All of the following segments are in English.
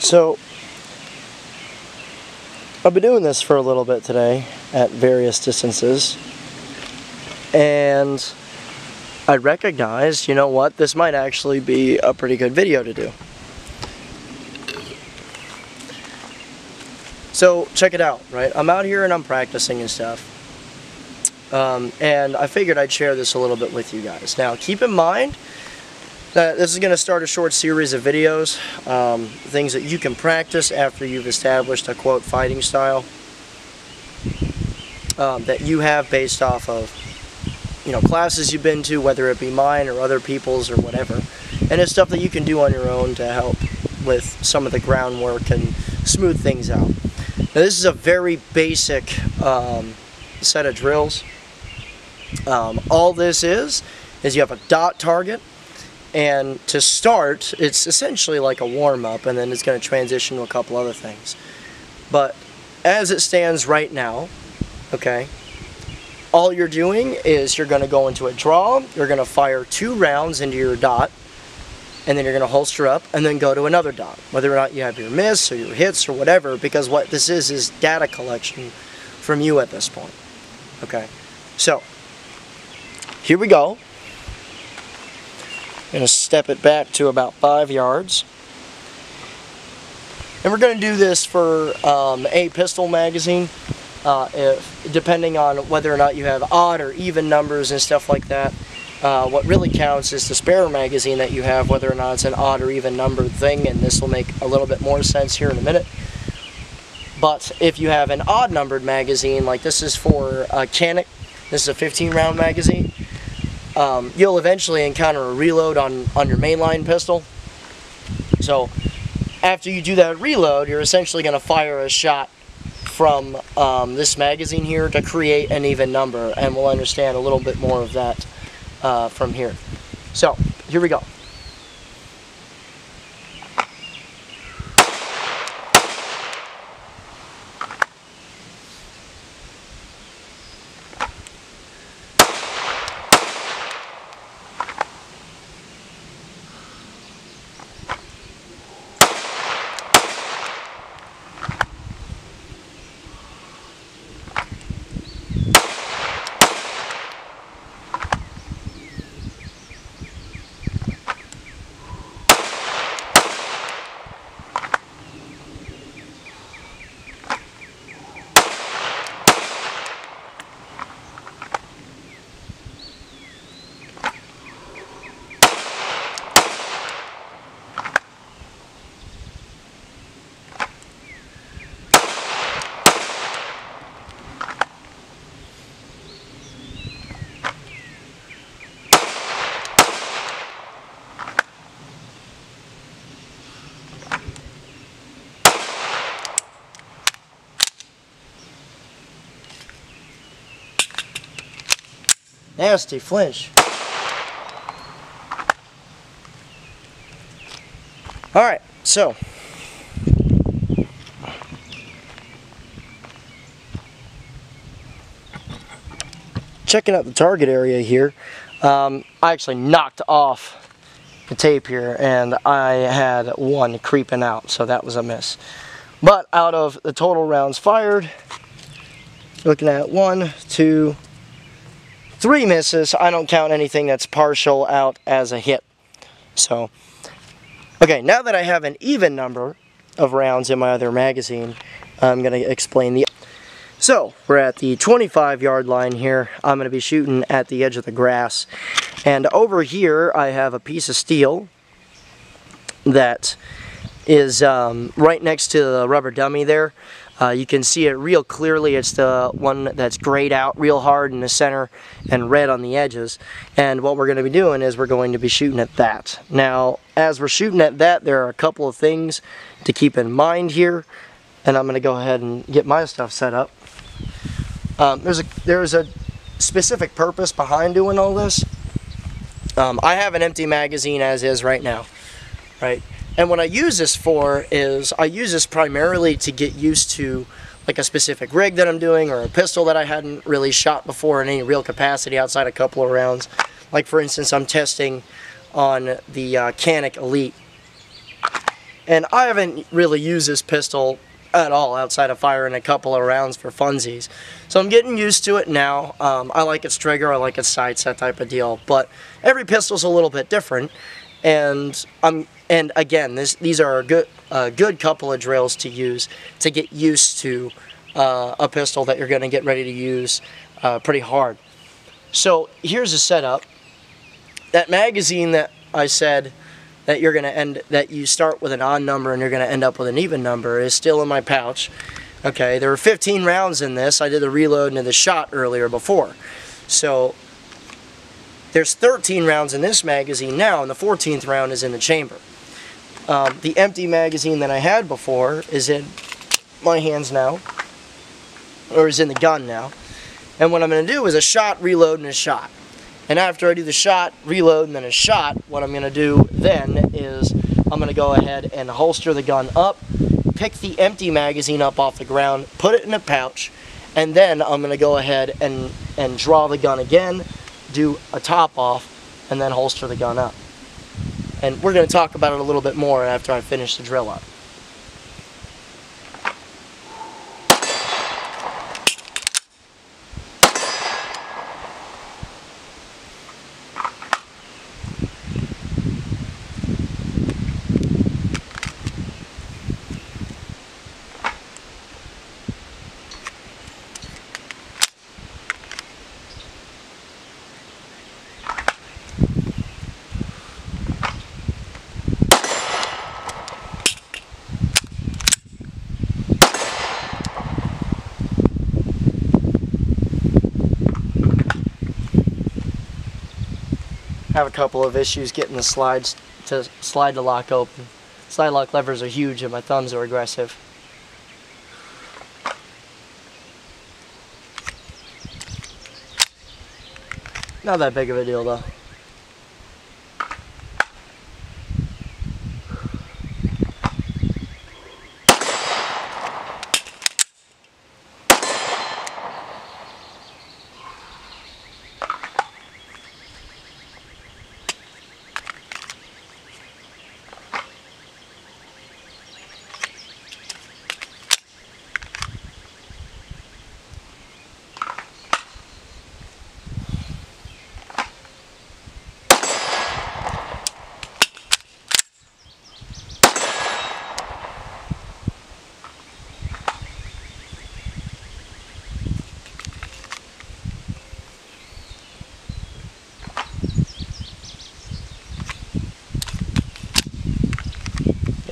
So, I've been doing this for a little bit today at various distances, and I recognized, you know what, this might actually be a pretty good video to do. So, check it out, right? I'm out here and I'm practicing and stuff. And I figured I'd share this a little bit with you guys. Now, keep in mind that this is going to start a short series of videos, things that you can practice after you've established a quote fighting style that you have based off of, you know, classes you've been to, whether it be mine or other people's or whatever. And it's stuff that you can do on your own to help with some of the groundwork and smooth things out. Now, this is a very basic set of drills. All this is you have a dot target. And to start, it's essentially like a warm-up, and then it's going to transition to a couple other things. But as it stands right now, okay, all you're doing is you're going to go into a draw, you're going to fire 2 rounds into your dot, and then you're going to holster up, and then go to another dot. Whether or not you have your miss or your hits or whatever, because what this is data collection from you at this point. Okay, so here we go. I'm going to step it back to about 5 yards. And we're going to do this for a pistol magazine, depending on whether or not you have odd or even numbers and stuff like that. What really counts is the spare magazine that you have, whether or not it's an odd or even numbered thing, and this will make a little bit more sense here in a minute. But if you have an odd numbered magazine, like this is for Canik, this is a 15-round magazine, you'll eventually encounter a reload on your mainline pistol. So after you do that reload, you're essentially going to fire a shot from this magazine here to create an even number, and we'll understand a little bit more of that from here. So here we go. Nasty flinch. Alright, so checking out the target area here. I actually knocked off the tape here, and I had one creeping out, so that was a miss. But out of the total rounds fired, looking at 1, 2, 3 misses. I don't count anything that's partial out as a hit. So, okay, now that I have an even number of rounds in my other magazine, I'm going to explain the... So, we're at the 25-yard line here. I'm going to be shooting at the edge of the grass. And over here, I have a piece of steel that is right next to the rubber dummy there. You can see it real clearly. It's the one that's grayed out real hard in the center and red on the edges. And what we're going to be doing is we're going to be shooting at that. Now, as we're shooting at that, there are a couple of things to keep in mind here. And I'm going to go ahead and get my stuff set up. There's a specific purpose behind doing all this. I have an empty magazine as is right now, right? And what I use this for is, I use this primarily to get used to like a specific rig that I'm doing, or a pistol that I hadn't really shot before in any real capacity outside a couple of rounds. Like for instance, I'm testing on the Canik Elite. And I haven't really used this pistol at all outside of firing a couple of rounds for funsies. So I'm getting used to it now. I like its trigger, I like its sights, that type of deal. But every pistol's a little bit different. And again, these are a good couple of drills to use to get used to a pistol that you're going to get ready to use pretty hard. So here's a setup. That magazine that I said that that you start with an odd number and you're going to end up with an even number is still in my pouch. Okay, there were 15 rounds in this. I did the reload and the shot earlier before. So there's 13 rounds in this magazine now, and the 14th round is in the chamber. The empty magazine that I had before is in my hands now, or is in the gun now. And what I'm going to do is a shot, reload, and a shot. And after I do the shot, reload, and then a shot, what I'm going to do then is I'm going to go ahead and holster the gun up, pick the empty magazine up off the ground, put it in a pouch, and then I'm going to go ahead and draw the gun again, do a top off, and then holster the gun up. And we're going to talk about it a little bit more after I finish the drill up. I have a couple of issues getting the slide to lock open. Slide lock levers are huge and my thumbs are aggressive. Not that big of a deal though.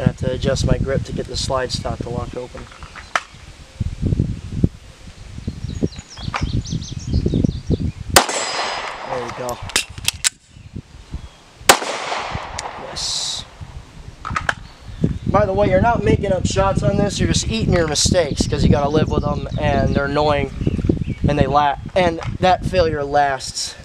I have to adjust my grip to get the slide stock to lock open. There you go. Yes. By the way, you're not making up shots on this, you're just eating your mistakes because you gotta live with them and they're annoying and and that failure lasts.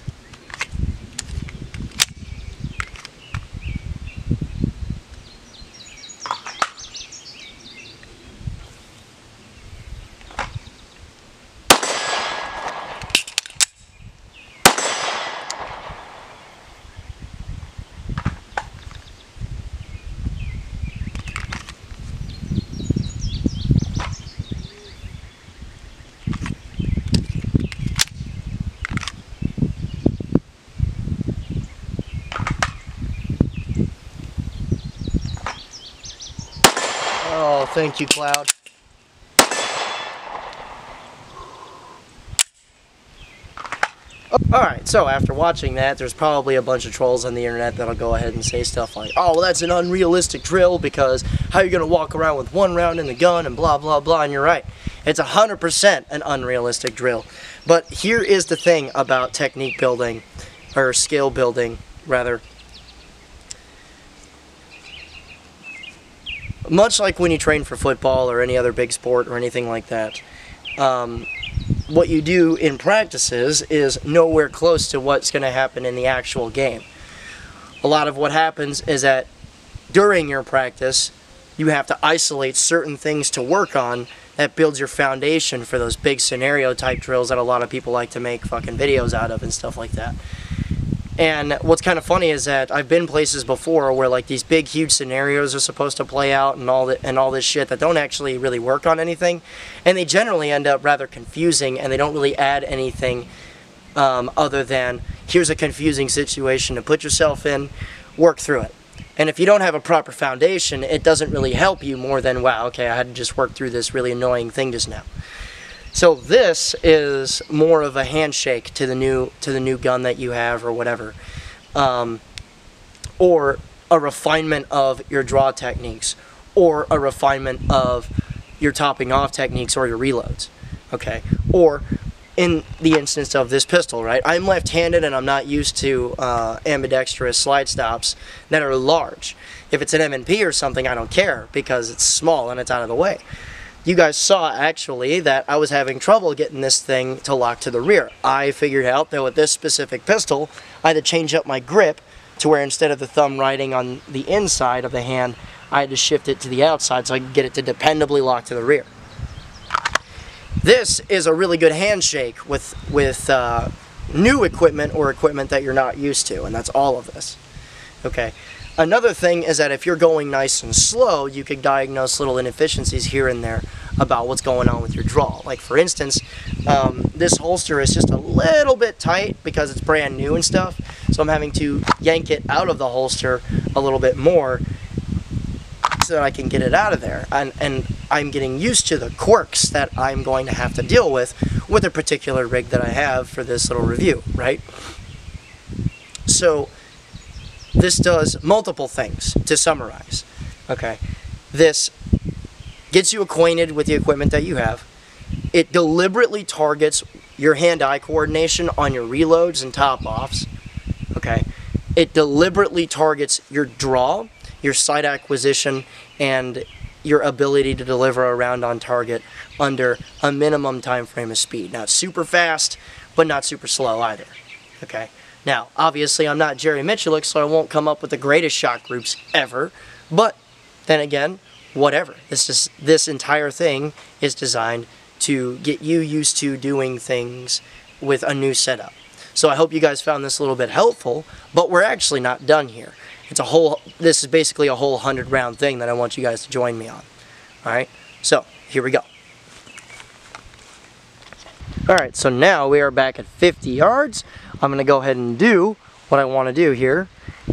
Oh, thank you, Cloud. Alright, so after watching that, there's probably a bunch of trolls on the internet that'll go ahead and say stuff like, oh, well, that's an unrealistic drill because how are you going to walk around with one round in the gun and blah, blah, blah, and you're right. It's 100% an unrealistic drill. But here is the thing about technique building, or skill building, rather. Much like when you train for football or any other big sport or anything like that, what you do in practices is nowhere close to what's going to happen in the actual game. A lot of what happens is that during your practice, you have to isolate certain things to work on that builds your foundation for those big scenario type drills that a lot of people like to make fucking videos out of and stuff like that. And what's kind of funny is that I've been places before where like these big huge scenarios are supposed to play out and all this shit that don't actually really work on anything, and they generally end up rather confusing, and they don't really add anything other than here's a confusing situation to put yourself in, work through it. And if you don't have a proper foundation, it doesn't really help you more than, wow, okay, I had to just work through this really annoying thing just now. So this is more of a handshake to the new gun that you have or whatever, or a refinement of your draw techniques, or a refinement of your topping off techniques or your reloads, okay? Or in the instance of this pistol, right? I'm left-handed and I'm not used to ambidextrous slide stops that are large. If it's an M&P or something, I don't care because it's small and it's out of the way. You guys saw actually that I was having trouble getting this thing to lock to the rear. I figured out that with this specific pistol, I had to change up my grip to where instead of the thumb riding on the inside of the hand, I had to shift it to the outside so I could get it to dependably lock to the rear. This is a really good handshake with new equipment or equipment that you're not used to, and that's all of this. Okay. Another thing is that if you're going nice and slow, you could diagnose little inefficiencies here and there about what's going on with your draw. Like for instance, this holster is just a little bit tight because it's brand new and stuff, so I'm having to yank it out of the holster a little bit more so that I can get it out of there. And I'm getting used to the quirks that I'm going to have to deal with a particular rig that I have for this little review, right? So this does multiple things, to summarize. Okay, this gets you acquainted with the equipment that you have. It deliberately targets your hand-eye coordination on your reloads and top-offs. Okay, it deliberately targets your draw, your sight acquisition, and your ability to deliver a round on target under a minimum time frame of speed. Not super fast, but not super slow either. Okay. Now, obviously, I'm not Jerry Michulik, so I won't come up with the greatest shot groups ever. But then again, whatever. This entire thing is designed to get you used to doing things with a new setup. So I hope you guys found this a little bit helpful. But we're actually not done here. This is basically a whole 100-round thing that I want you guys to join me on. All right. So here we go. Alright, so now we are back at 50 yards. I'm going to go ahead and do what I want to do here,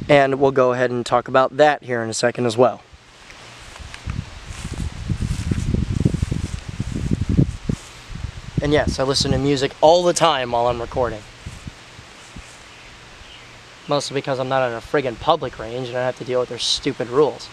and we'll go ahead and talk about that here in a second as well. And yes, I listen to music all the time while I'm recording. Mostly because I'm not at a friggin' public range and I have to deal with their stupid rules.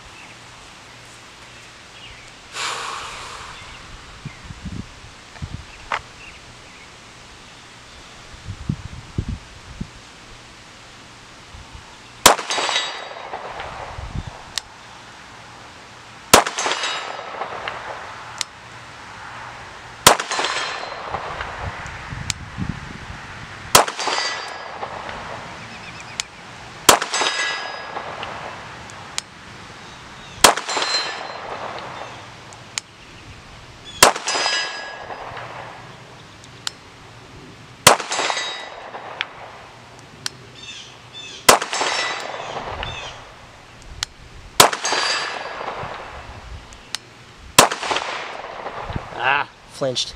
Ah, flinched.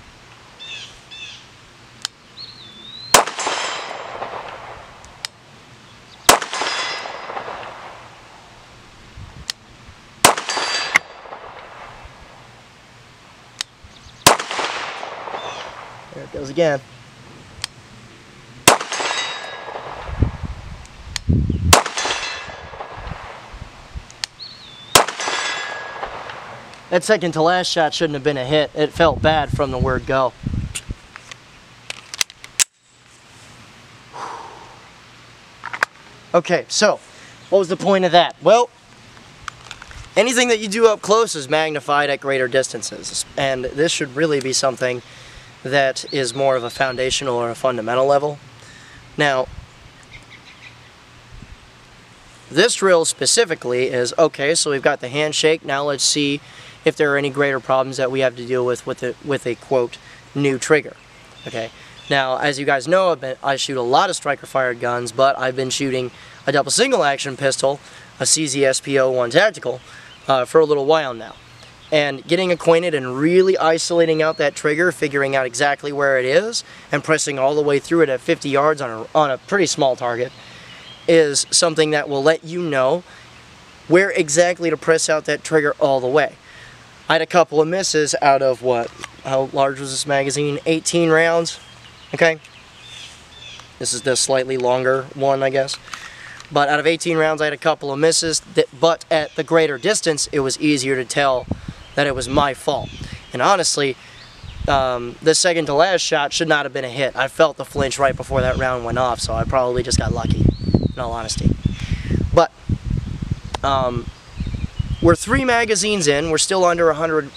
There it goes again. That second to last shot shouldn't have been a hit. It felt bad from the word go. Okay, so what was the point of that? Well, anything that you do up close is magnified at greater distances, and this should really be something that is more of a foundational or a fundamental level. Now, this drill specifically is, okay, so we've got the handshake. Now let's see if there are any greater problems that we have to deal with a quote, new trigger. Okay, Now, as you guys know, I shoot a lot of striker-fired guns, but I've been shooting a double single-action pistol, a CZSP-01 Tactical, for a little while now. And getting acquainted and really isolating out that trigger, figuring out exactly where it is, and pressing all the way through it at 50 yards on a pretty small target, is something that will let you know where exactly to press out that trigger all the way. I had a couple of misses out of what? How large was this magazine? 18 rounds. Okay. This is the slightly longer one, I guess. But out of 18 rounds, I had a couple of misses. But at the greater distance, it was easier to tell that it was my fault. And honestly, the second to last shot should not have been a hit. I felt the flinch right before that round went off, so I probably just got lucky, in all honesty. But we're 3 magazines in, we're still under 100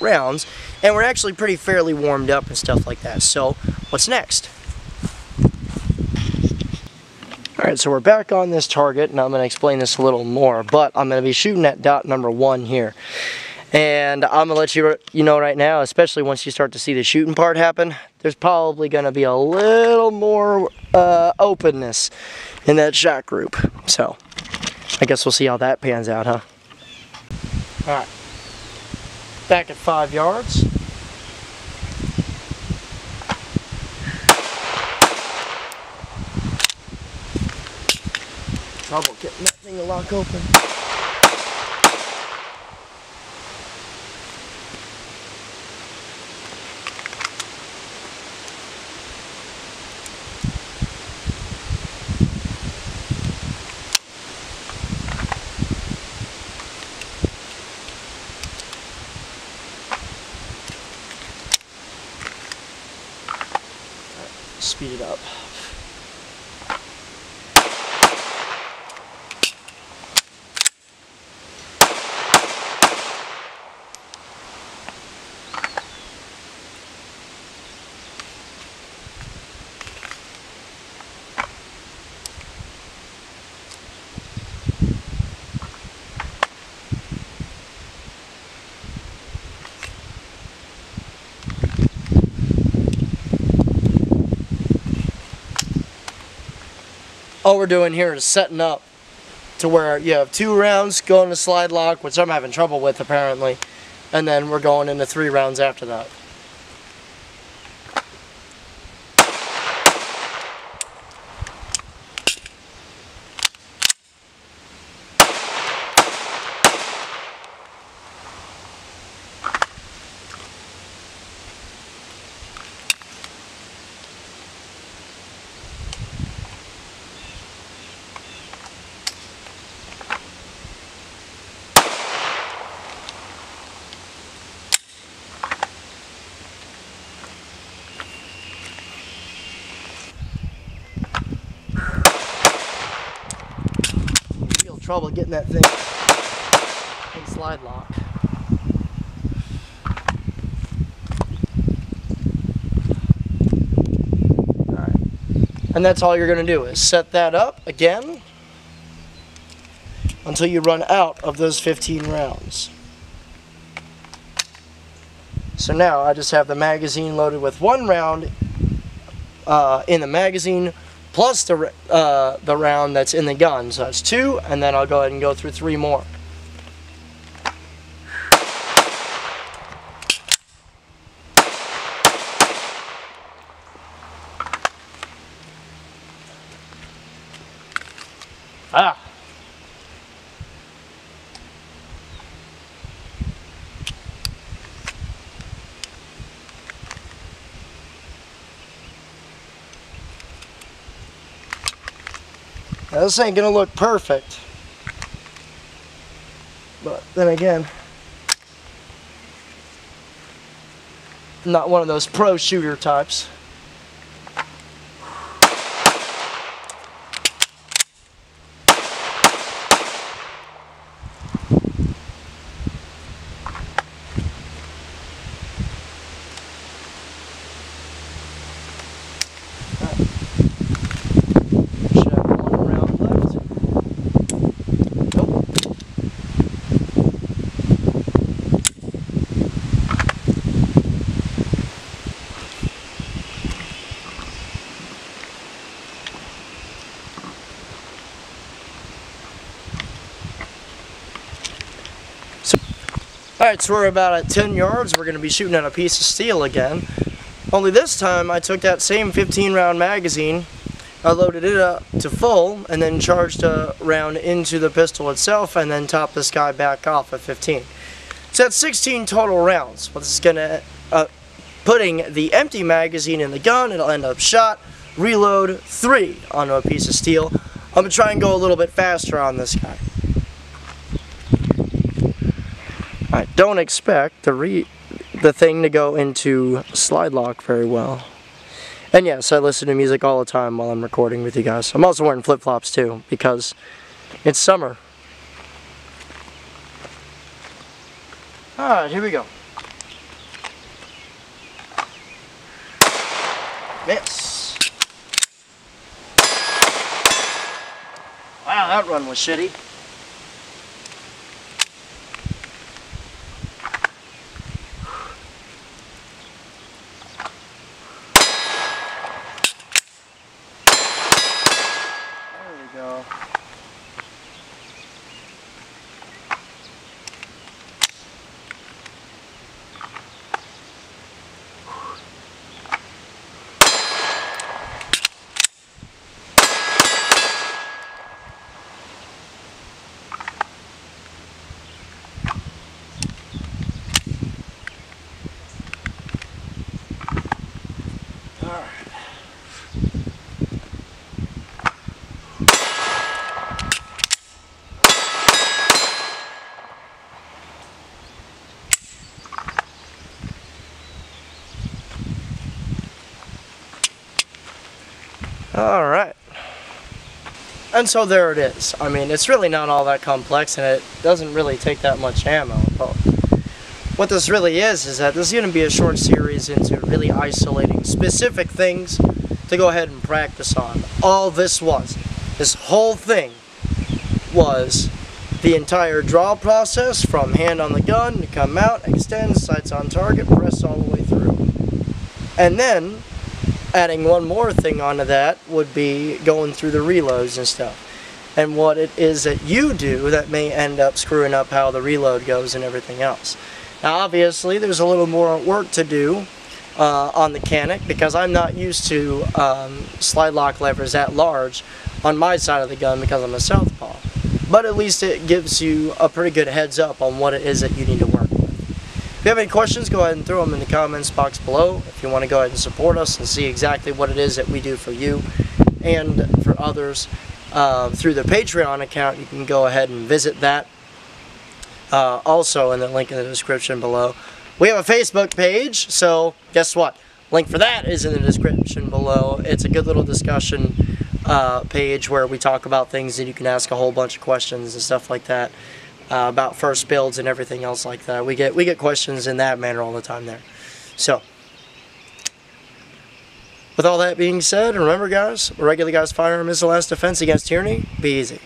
rounds, and we're actually pretty fairly warmed up and stuff like that. So, what's next? Alright, so we're back on this target, and I'm going to explain this a little more, but I'm going to be shooting at dot number 1 here. And I'm going to let you know right now, especially once you start to see the shooting part happen, there's probably going to be a little more openness in that shot group. So, I guess we'll see how that pans out, huh? Alright, back at 5 yards. Trouble getting that thing to lock open. Speed it up. All we're doing here is setting up to where you have 2 rounds going to slide lock, which I'm having trouble with apparently, and then we're going into 3 rounds after that. Trouble getting that thing in slide lock. Alright. And that's all you're going to do is set that up again until you run out of those 15 rounds. So now I just have the magazine loaded with 1 round in the magazine, plus the round that's in the gun. So that's 2, and then I'll go ahead and go through 3 more. Ah! Now, this ain't gonna look perfect, but then again, I'm not one of those pro shooter types. Alright, so we're about at 10 yards. We're going to be shooting at a piece of steel again. Only this time I took that same 15 round magazine, I loaded it up to full, and then charged a round into the pistol itself, and then topped this guy back off at 15. So that's 16 total rounds. But this is going to, putting the empty magazine in the gun, it'll end up shot, reload, 3 onto a piece of steel. I'm going to try and go a little bit faster on this guy. I don't expect the thing to go into slide lock very well. And yes, I listen to music all the time while I'm recording with you guys. I'm also wearing flip-flops too, because it's summer. Alright, here we go. Miss. Wow, that run was shitty. Go. All right. Alright, and so there it is. I mean, it's really not all that complex, and it doesn't really take that much ammo. But what this really is that this is going to be a short series into really isolating specific things to go ahead and practice on. All this whole thing was the entire draw process from hand on the gun to come out, extend, sights on target, press all the way through. And then adding one more thing onto that would be going through the reloads and stuff, and what it is that you do that may end up screwing up how the reload goes and everything else. Now obviously there's a little more work to do on the Canic, because I'm not used to slide lock levers that large on my side of the gun because I'm a southpaw, but at least it gives you a pretty good heads up on what it is that you need to work with. If you have any questions, go ahead and throw them in the comments box below. If you want to go ahead and support us and see exactly what it is that we do for you and for others through the Patreon account, you can go ahead and visit that. Also in the link in the description below. We have a Facebook page, so guess what? Link for that is in the description below. It's a good little discussion page where we talk about things and you can ask a whole bunch of questions and stuff like that. About first builds and everything else like that. We get questions in that manner all the time there. So, with all that being said, remember guys, a regular guy's firearm is the last defense against tyranny. Be easy.